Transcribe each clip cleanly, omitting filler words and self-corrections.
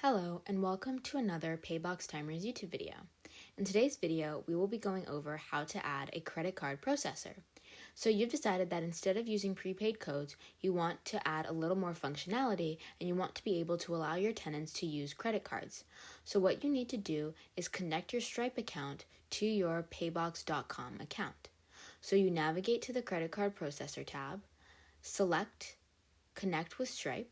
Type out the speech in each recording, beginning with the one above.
Hello and welcome to another Paybox Timers YouTube video. In today's video, we will be going over how to add a credit card processor. So you've decided that instead of using prepaid codes, you want to add a little more functionality and you want to be able to allow your tenants to use credit cards. So what you need to do is connect your Stripe account to your paybox.com account. So you navigate to the credit card processor tab, select Connect with Stripe,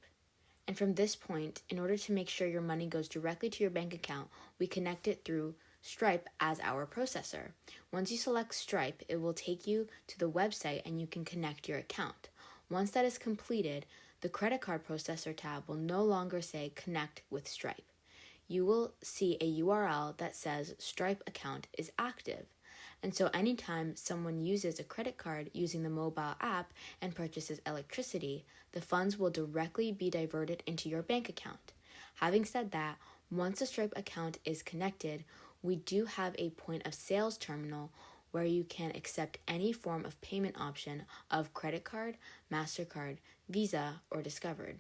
and from this point, in order to make sure your money goes directly to your bank account, we connect it through Stripe as our processor. Once you select Stripe, it will take you to the website and you can connect your account. Once that is completed, the credit card processor tab will no longer say Connect with Stripe. You will see a URL that says Stripe account is active. And so anytime someone uses a credit card using the mobile app and purchases electricity, the funds will directly be diverted into your bank account. Having said that, once a Stripe account is connected, we do have a point of sales terminal where you can accept any form of payment option of credit card, MasterCard, Visa, or Discovered.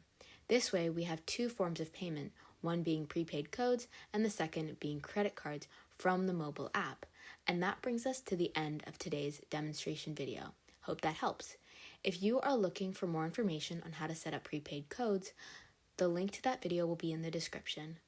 This way, we have two forms of payment, one being prepaid codes and the second being credit cards from the mobile app. And that brings us to the end of today's demonstration video. Hope that helps. If you are looking for more information on how to set up prepaid codes, the link to that video will be in the description.